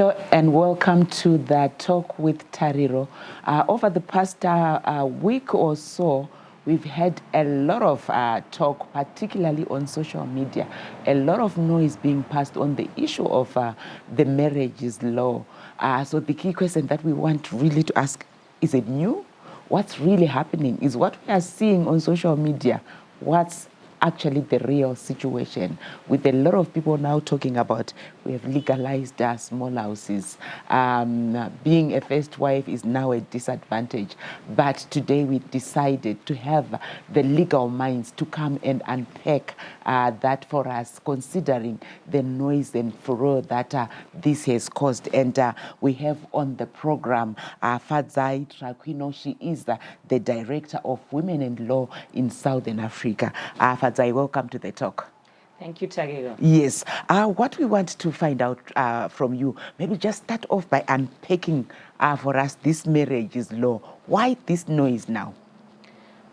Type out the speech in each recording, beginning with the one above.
Hello and welcome to the Talk with Tariro. Over the past week or so, we've had a lot of talk, particularly on social media, a lot of noise being passed on the issue of the marriages law. So the key question that we want really to ask, is it new? What's really happening? Is what we are seeing on social media, what's actually the real situation, with a lot of people now talking about we have legalized small houses. Being a first wife is now a disadvantage. But today we decided to have the legal minds to come and unpack that for us, considering the noise and furore that this has caused. And we have on the program Fadzai Traquino. She is the Director of Women and Law in Southern Africa. Fadzai, welcome to the talk. Thank you, Tariro. Yes. What we want to find out from you, maybe just start off by unpacking for us this marriages law. Why this noise now?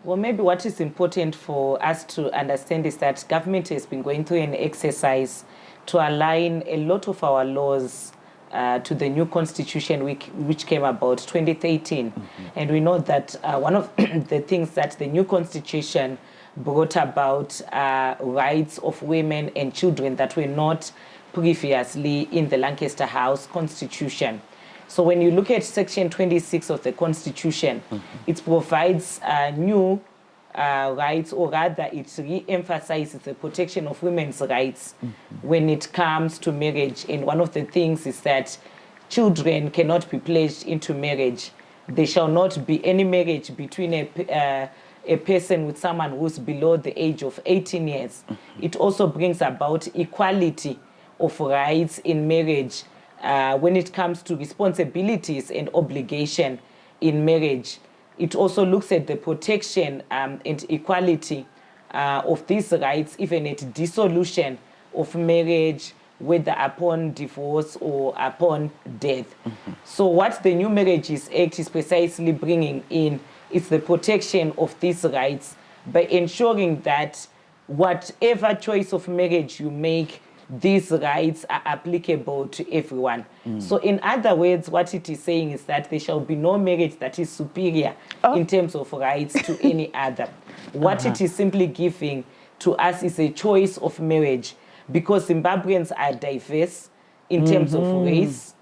Well, maybe what is important for us to understand is that government has been going through an exercise to align a lot of our laws to the new constitution which came about 2013. And we know that one of the things that the new constitution brought about rights of women and children that were not previously in the Lancaster House Constitution. So when you look at Section 26 of the Constitution, it provides new rights, or rather it re-emphasizes the protection of women's rights when it comes to marriage. And one of the things is that children cannot be pledged into marriage. There shall not be any marriage between a person with someone who's below the age of 18 years. It also brings about equality of rights in marriage when it comes to responsibilities and obligation in marriage. It also looks at the protection and equality of these rights, even at dissolution of marriage, whether upon divorce or upon death. So what the New Marriages Act is precisely bringing in is the protection of these rights by ensuring that whatever choice of marriage you make, these rights are applicable to everyone. So in other words, what it is saying is that there shall be no marriage that is superior in terms of rights to any other. What it is simply giving to us is a choice of marriage, because Zimbabweans are diverse in terms of race,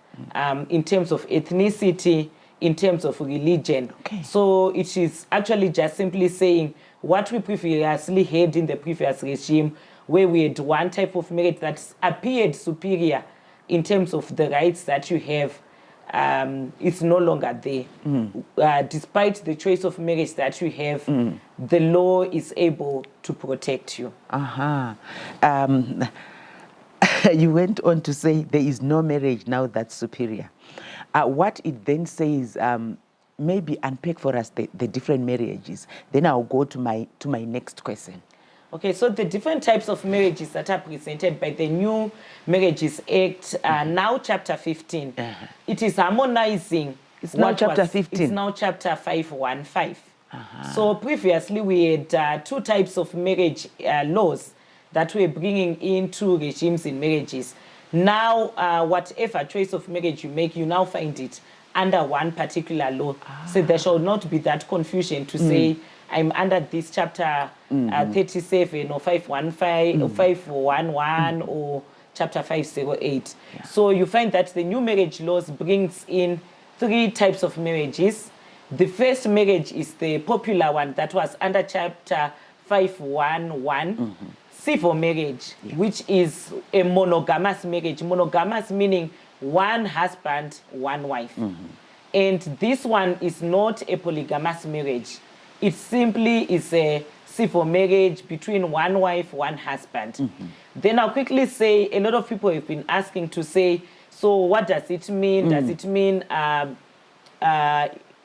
in terms of ethnicity, in terms of religion. So it is actually just simply saying what we previously had in the previous regime, where we had one type of marriage that appeared superior in terms of the rights that you have, it's no longer there. Despite the choice of marriage that you have, the law is able to protect you. You went on to say there is no marriage now that's superior. What it then says, maybe unpack for us the different marriages. Then I'll go to my next question. Okay, so the different types of marriages that are presented by the New Marriages Act, now Chapter 15, it is harmonizing. It's now Chapter 15. It's now Chapter 515. So previously we had two types of marriage laws that we're bringing into regimes in marriages. Now, whatever choice of marriage you make, you now find it under one particular law. So there shall not be that confusion to say, I'm under this chapter 37 or 515 or 511 or chapter 508. So you find that the new marriage laws brings in three types of marriages. The first marriage is the popular one that was under chapter 511. Civil marriage, which is a monogamous marriage. Monogamous meaning one husband, one wife. And this one is not a polygamous marriage. It simply is a civil marriage between one wife, one husband. Then I'll quickly say, a lot of people have been asking to say, so what does it mean? Does it mean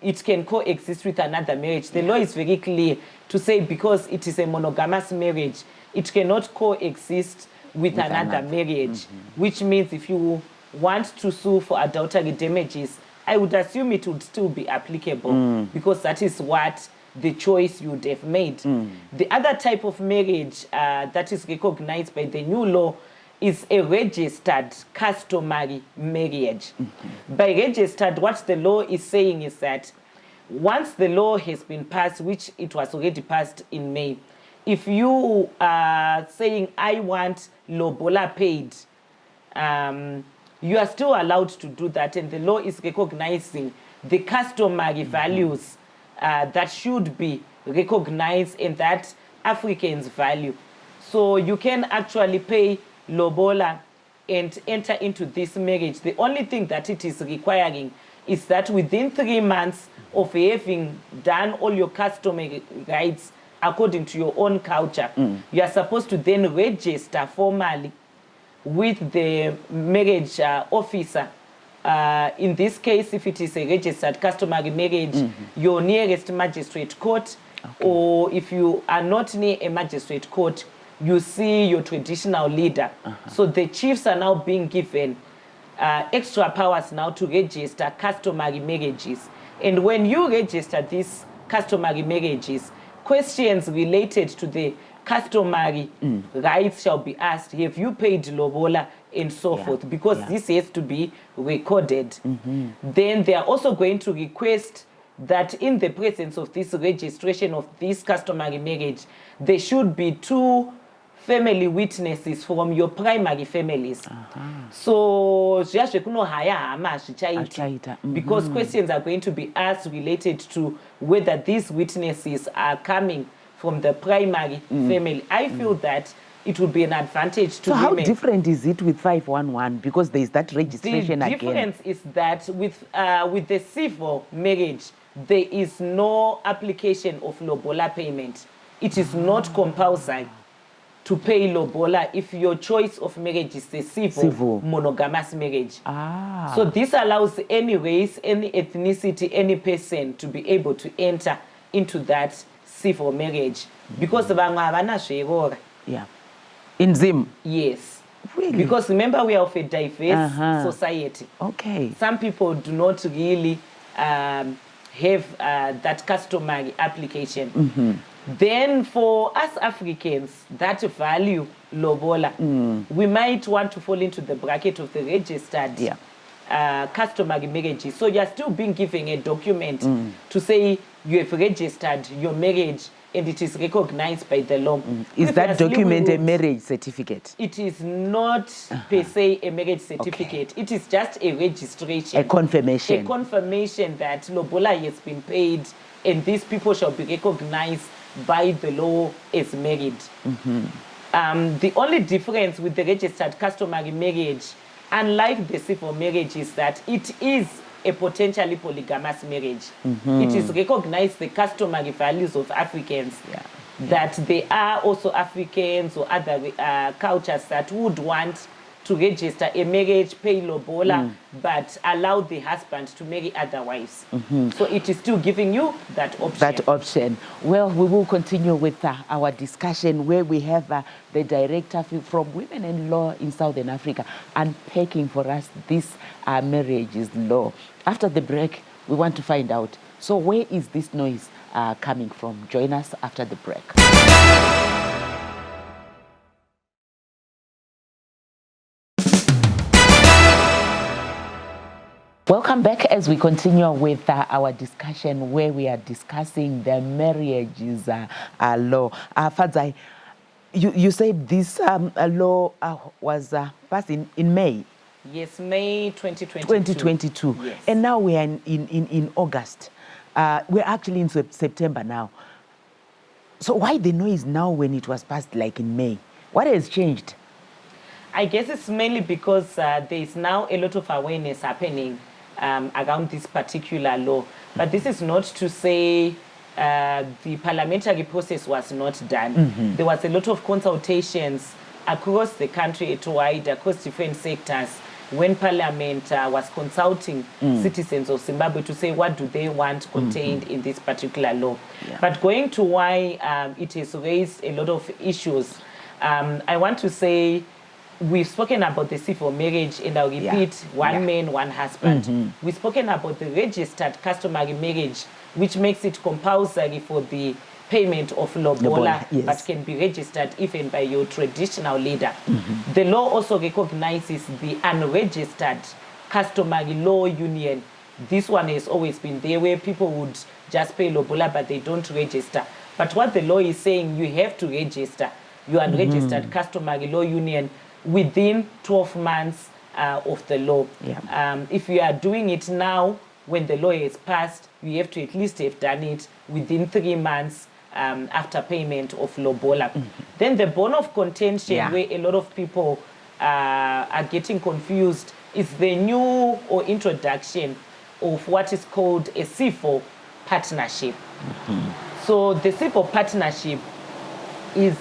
it can coexist with another marriage? The law is very clear to say, because it is a monogamous marriage, it cannot coexist with another marriage, which means if you want to sue for adultery damages, I would assume it would still be applicable, because that is what the choice you would have made. The other type of marriage that is recognized by the new law is a registered customary marriage. By registered, what the law is saying is that once the law has been passed, which it was already passed in May, if you are saying, I want lobola paid, you are still allowed to do that, and the law is recognizing the customary values that should be recognized and that Africans value. So you can actually pay lobola and enter into this marriage. The only thing that it is requiring is that within 3 months of having done all your customary rights according to your own culture, you are supposed to then register formally with the marriage officer. In this case, if it is a registered customary marriage, your nearest magistrate court, or if you are not near a magistrate court, you see your traditional leader. So the chiefs are now being given extra powers now to register customary marriages. And when you register these customary marriages, questions related to the customary rights shall be asked. Have you paid lobola and so forth? Because this has to be recorded. Then they are also going to request that in the presence of this registration of this customary marriage, there should be 2 family witnesses from your primary families. So because questions are going to be asked related to whether these witnesses are coming from the primary family. I feel that it would be an advantage to women. So how different is it with 511? Because there is that registration again. The difference is that with the civil marriage, there is no application of lobola payment. It is not compulsory to pay lobola if your choice of marriage is the civil monogamous marriage. So this allows any race, any ethnicity, any person to be able to enter into that civil marriage. Because in Zim? Yes. Really? Because remember, we are of a diverse society. Okay. Some people do not really have that customary application. Then for us Africans that value lobola, we might want to fall into the bracket of the registered customary marriages. So you are still being given a document to say you have registered your marriage and it is recognized by the law. Is that document a marriage certificate? It is not per se a marriage certificate. It is just a registration. A confirmation. A confirmation that lobola has been paid and these people shall be recognized by the law as married. The only difference with the registered customary marriage, unlike the civil marriage, is that it is a potentially polygamous marriage. It is recognized the customary values of Africans, that there are also Africans or other cultures that would want to register a marriage, pay lobola, but allow the husband to marry other wives. So it is still giving you that option. Well, we will continue with our discussion where we have the director from Women in Law in Southern Africa unpacking for us this marriage's law. After the break, we want to find out, so where is this noise coming from? Join us after the break. Welcome back as we continue with our discussion where we are discussing the marriages law. Fadzai, you said this law was passed in May? Yes, May 2022. 2022. Yes. And now we are in August. We're actually in September now. So why the noise now when it was passed like in May? What has changed? I guess it's mainly because there is now a lot of awareness happening around this particular law. But this is not to say the parliamentary process was not done. There was a lot of consultations across the country wide, across different sectors, when Parliament was consulting citizens of Zimbabwe to say what do they want contained in this particular law. But going to why it has raised a lot of issues, I want to say we've spoken about the civil marriage, and I'll repeat, one man, one husband. We've spoken about the registered customary marriage, which makes it compulsory for the payment of lobola, Lobola, yes. but can be registered even by your traditional leader. The law also recognizes the unregistered customary law union. This one has always been there, where people would just pay lobola, but they don't register. But what the law is saying, you have to register your unregistered customary law union within 12 months of the law. Yeah. If you are doing it now, when the law is passed, you have to at least have done it within 3 months after payment of lobola. Then the bone of contention, Yeah. where a lot of people are getting confused, is the new or introduction of what is called a C4 partnership. So the C4 partnership is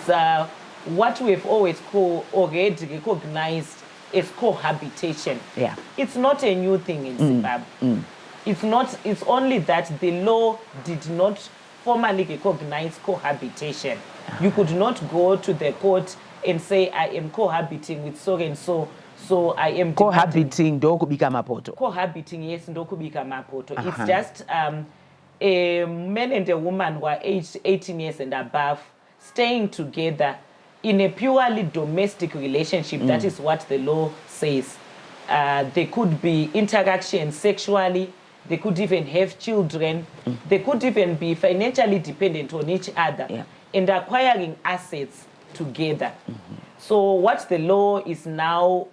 what we've always already recognized as cohabitation. Yeah. It's not a new thing in Zimbabwe. It's only that the law did not formally recognize cohabitation. You could not go to the court and say, I am cohabiting with so and so, so I am Cohabiting ndokubika mapoto. cohabiting, yes, ndokubika mapoto. It's just a man and a woman who are aged 18 years and above staying together in a purely domestic relationship. That is what the law says. They could be interaction sexually, they could even have children, they could even be financially dependent on each other and acquiring assets together. So what the law is now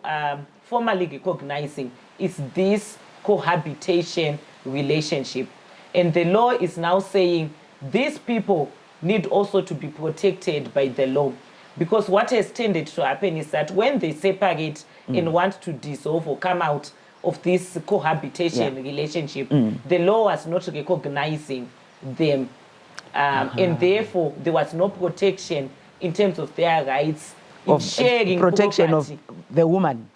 formally recognizing is this cohabitation relationship. And the law is now saying these people need also to be protected by the law. Because what has tended to happen is that when they separate and want to dissolve or come out of this cohabitation relationship, the law was not recognizing them. And therefore, there was no protection in terms of their rights in sharing protection property. of the woman.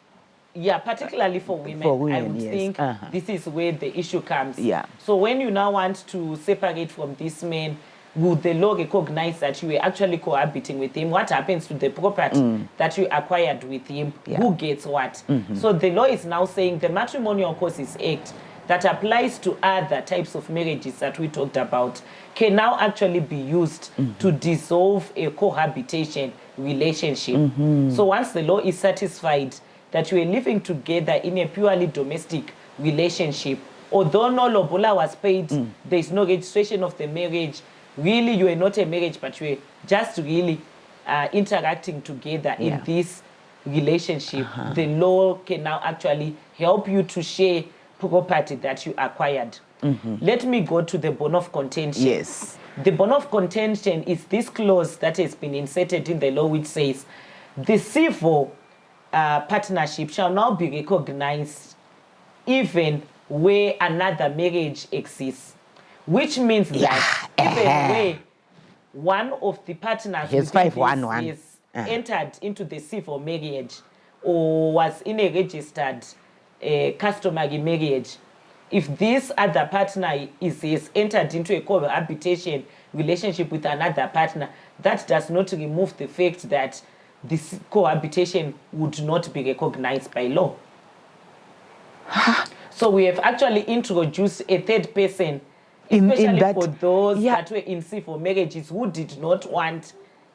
Yeah, particularly for women. For women, I would yes. think this is where the issue comes. Yeah. So when you now want to separate from this man, would the law recognize that you were actually cohabiting with him? What happens to the property that you acquired with him? Yeah. Who gets what? So the law is now saying the Matrimonial Causes Act that applies to other types of marriages that we talked about can now actually be used to dissolve a cohabitation relationship. So once the law is satisfied that you are living together in a purely domestic relationship, although no lobola was paid, there is no registration of the marriage, really you are not a marriage, but you are just really interacting together in this relationship, the law can now actually help you to share property that you acquired. Let me go to the bone of contention. Yes. The bone of contention is this clause that has been inserted in the law, which says the civil partnership shall now be recognized even where another marriage exists, which means that even where one of the partners Here's 511. is entered into the civil marriage or was in a registered customary marriage, if this other partner is entered into a cohabitation relationship with another partner, that does not remove the fact that this cohabitation would not be recognized by law. So we have actually introduced a third person, especially for those that were in civil marriages who did not want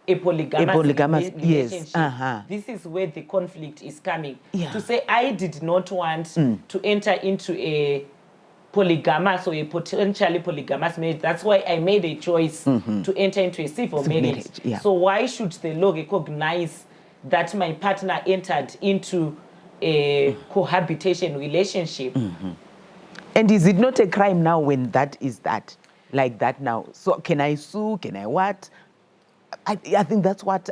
a polygamous relationship. Yes. This is where the conflict is coming. To say, I did not want to enter into a polygamous or a potentially polygamous marriage. That's why I made a choice to enter into a civil marriage. So why should the law recognize that my partner entered into a cohabitation relationship? And is it not a crime now when that is that, like that now? So can I sue? Can I what? I think that's what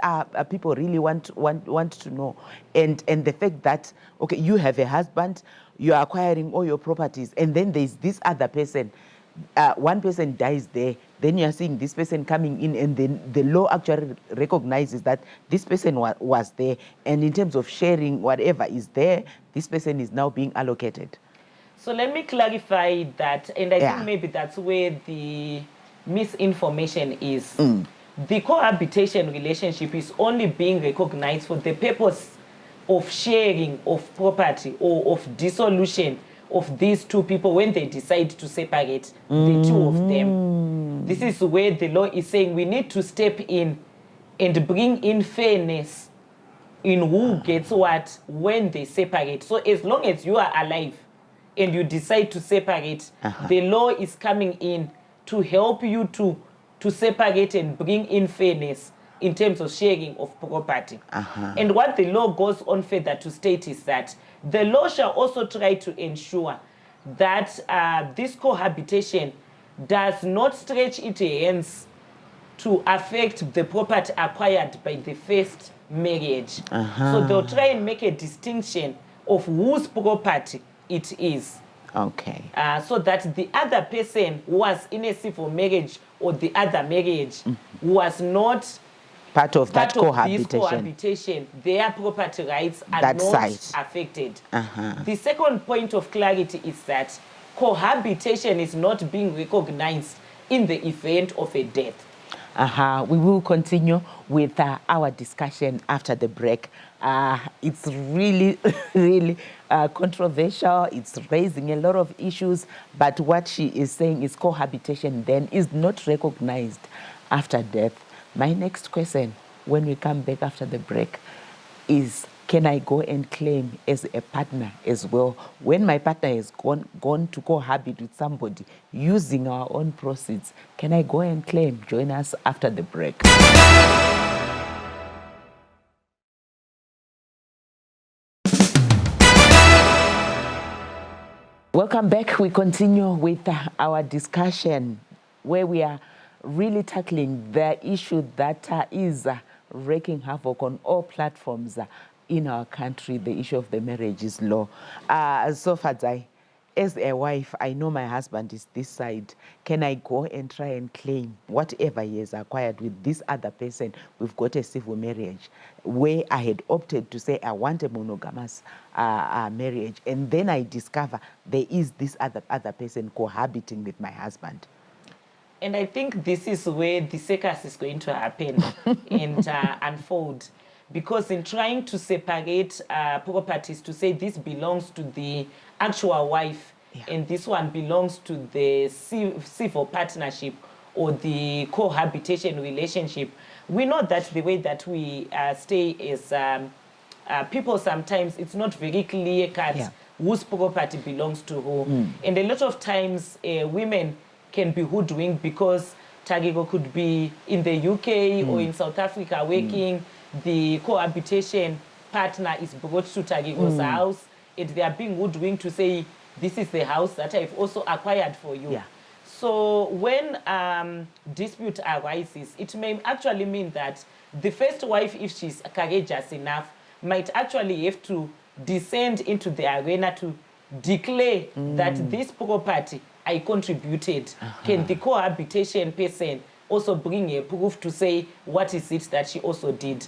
people really want to know. And the fact that, okay, you have a husband, you are acquiring all your properties, and then there's this other person, one person dies there, then you are seeing this person coming in, and then the law actually recognizes that this person was there, and in terms of sharing whatever is there, this person is now being allocated. So let me clarify that, and I think maybe that's where the misinformation is. The cohabitation relationship is only being recognized for the purpose of sharing of property or of dissolution of these two people when they decide to separate the two of them. This is where the law is saying we need to step in and bring in fairness in who gets what when they separate. So as long as you are alive and you decide to separate, the law is coming in to help you to separate and bring in fairness in terms of sharing of property. And what the law goes on further to state is that the law shall also try to ensure that this cohabitation does not stretch its hands to affect the property acquired by the first marriage. So they'll try and make a distinction of whose property it is. Okay. So that the other person who was in a civil marriage or the other marriage was not part of this cohabitation, their property rights are not affected. The second point of clarity is that cohabitation is not being recognized in the event of a death. We will continue with our discussion after the break. It's really, really controversial. It's raising a lot of issues. But what she is saying is cohabitation then is not recognized after death. My next question, when we come back after the break, is can I go and claim as a partner as well? When my partner is gone to cohabit with somebody using our own proceeds, can I go and claim? Join us after the break. Welcome back. We continue with our discussion where we are really tackling the issue that is wreaking havoc on all platforms in our country, the issue of the marriages law. So Fadzai, as a wife, I know my husband is this side. Can I go and try and claim whatever he has acquired with this other person? We've got a civil marriage where I had opted to say I want a monogamous marriage, and then I discover there is this other person cohabiting with my husband. And I think this is where the circus is going to happen and unfold. Because in trying to separate properties to say this belongs to the actual wife and this one belongs to the civil partnership or the cohabitation relationship, we know that the way that we stay as people sometimes, it's not very clear-cut whose property belongs to who. And a lot of times women can be hoodwinked because Tariro could be in the UK or in South Africa working. The cohabitation partner is brought to Tariro's house and they are being hoodwinked to say, this is the house that I've also acquired for you. So when dispute arises, it may actually mean that the first wife, if she's courageous enough, might actually have to descend into the arena to declare that this property I contributed. Can the cohabitation person also bring a proof to say what is it that she also did?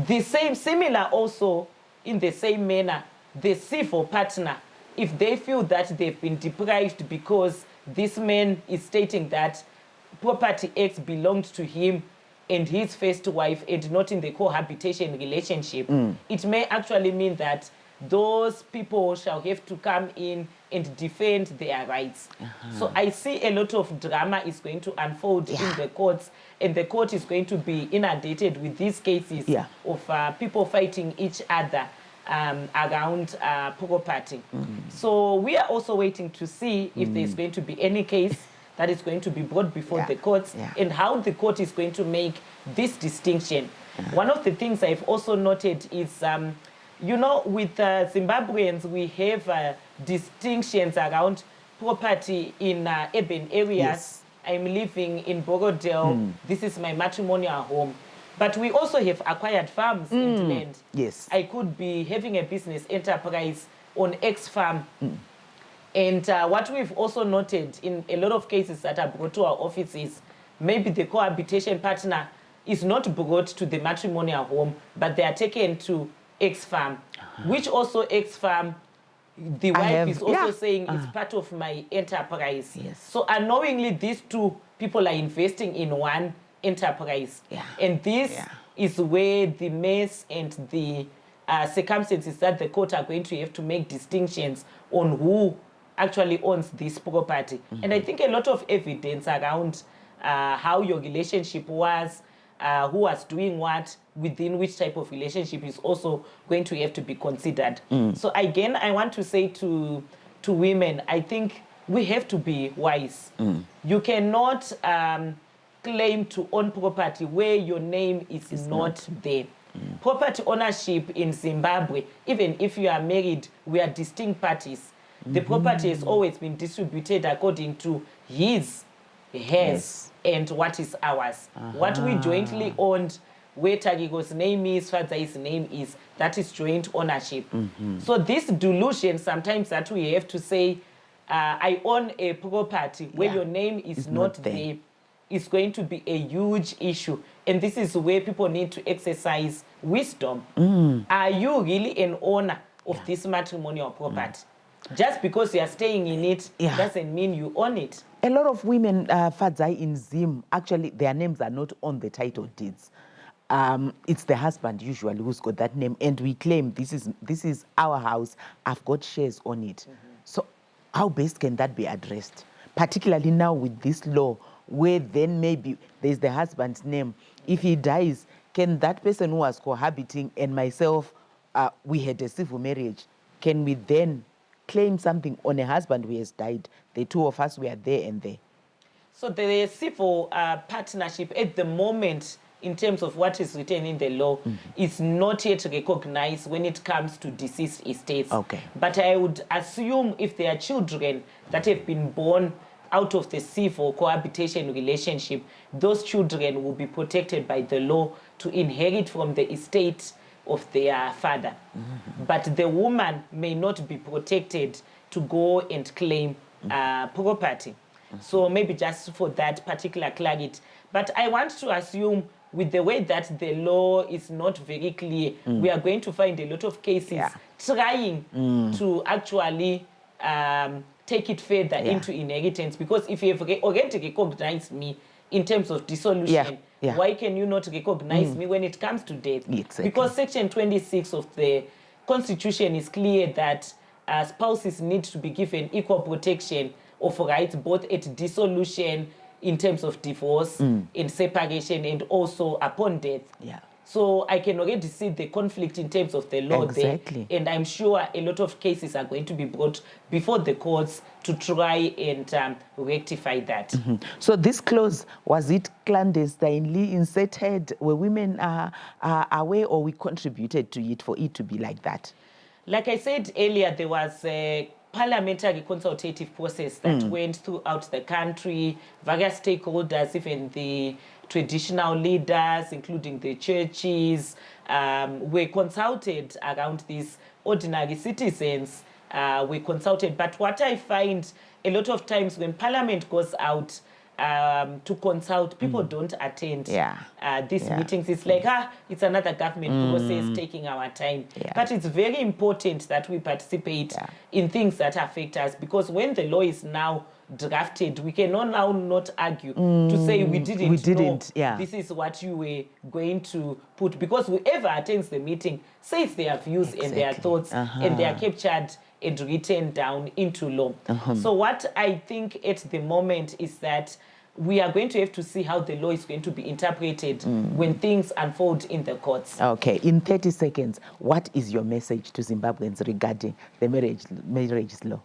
The similar also, in the same manner, the civil partner, if they feel that they've been deprived because this man is stating that property X belonged to him and his first wife and not in the cohabitation relationship, it may actually mean that those people shall have to come in and defend their rights. So I see a lot of drama is going to unfold in the courts, and the court is going to be inundated with these cases of people fighting each other around property. So we are also waiting to see if there's going to be any case that is going to be brought before the courts and how the court is going to make this distinction. One of the things I've also noted is you know, with Zimbabweans, we have distinctions around property in urban areas. I'm living in Borodale. This is my matrimonial home. But we also have acquired farms and land. I could be having a business enterprise on X farm. And what we've also noted in a lot of cases that are brought to our offices, maybe the cohabitation partner is not brought to the matrimonial home, but they are taken to X farm, which also X farm, the wife is also saying it's part of my enterprise. So unknowingly, these two people are investing in one enterprise. And this is where the mess and the circumstances that the court are going to have to make distinctions on who actually owns this property. And I think a lot of evidence around how your relationship was, who was doing what, within which type of relationship is also going to have to be considered. So again, I want to say to women, I think we have to be wise. You cannot claim to own property where your name is not there. Property ownership in Zimbabwe, even if you are married, we are distinct parties. The property has always been distributed according to his, hers, and what is ours. What we jointly owned, where Tariro's name is, Fadzai's name is, that is joint ownership. So this delusion sometimes that we have to say, I own a property where your name is not there, is going to be a huge issue. And this is where people need to exercise wisdom. Are you really an owner of this matrimonial property? Just because you are staying in it doesn't mean you own it. A lot of women, Fadzai, in Zim, actually their names are not on the title deeds. It's the husband usually who's got that name, and we claim this is our house. I've got shares on it. So how best can that be addressed? Particularly now with this law, where then maybe there's the husband's name. If he dies, can that person who was cohabiting and myself, we had a civil marriage, can we then claim something on a husband who has died? The two of us were there and there. So the civil partnership at the moment, in terms of what is written in the law, is not yet recognized when it comes to deceased estates. Okay. But I would assume if there are children that have been born out of the civil cohabitation relationship, those children will be protected by the law to inherit from the estate of their father. But the woman may not be protected to go and claim property. So maybe just for that particular clarity. But I want to assume with the way that the law is not very clear, we are going to find a lot of cases trying to actually take it further into inheritance. Because if you have already recognized me in terms of dissolution, why can you not recognize me when it comes to death? Exactly. Because Section 26 of the Constitution is clear that spouses need to be given equal protection of rights, both at dissolution, in terms of divorce, in separation, and also upon death. So I can already see the conflict in terms of the law there. And I'm sure a lot of cases are going to be brought before the courts to try and rectify that. So this clause, was it clandestinely inserted? Were women aware, or we contributed to it for it to be like that? Like I said earlier, there was a parliamentary consultative process that went throughout the country, various stakeholders, even the traditional leaders, including the churches, were consulted around these. Ordinary citizens were consulted. But what I find a lot of times when Parliament goes out to consult, people don't attend these meetings. It's like, it's another government process taking our time. But it's very important that we participate in things that affect us, because when the law is now drafted, we cannot now not argue to say we didn't know this is what you were going to put, because whoever attends the meeting says their views and their thoughts, and they are captured and written down into law. So what I think at the moment is that we are going to have to see how the law is going to be interpreted when things unfold in the courts. Okay, in 30 seconds, what is your message to Zimbabweans regarding the marriage law?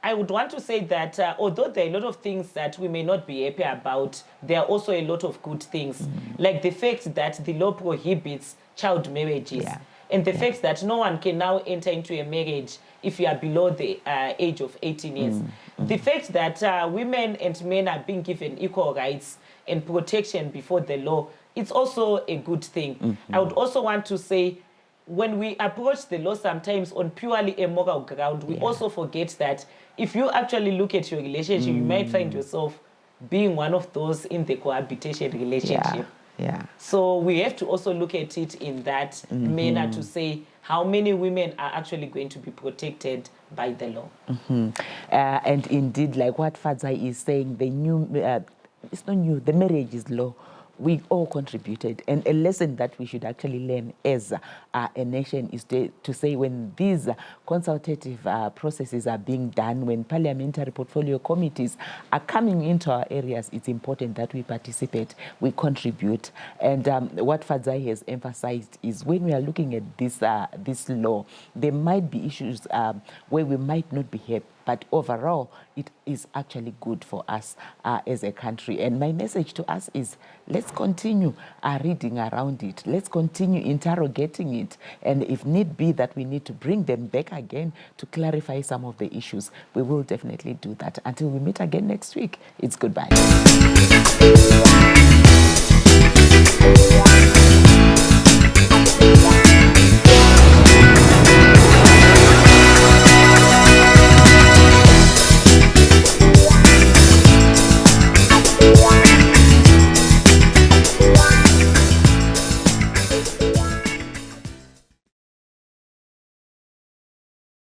I would want to say that although there are a lot of things that we may not be happy about, there are also a lot of good things, like the fact that the law prohibits child marriages, and the fact that no one can now enter into a marriage if you are below the age of 18 years. The fact that women and men are being given equal rights and protection before the law, it's also a good thing. I would also want to say, when we approach the law sometimes on purely a moral ground, we also forget that if you actually look at your relationship, you might find yourself being one of those in the cohabitation relationship. So we have to also look at it in that manner to say how many women are actually going to be protected by the law. And indeed, like what Fadzai is saying, the new, it's not new, the marriage is law we all contributed. And a lesson that we should actually learn as a nation is to say when these consultative processes are being done, when parliamentary portfolio committees are coming into our areas, it's important that we participate, we contribute. And what Fadzai has emphasized is when we are looking at this law, there might be issues where we might not be happy, but overall, it is actually good for us as a country. And my message to us is, let's continue reading around it. Let's continue interrogating it. And if need be that we need to bring them back again to clarify some of the issues, we will definitely do that. Until we meet again next week, it's goodbye.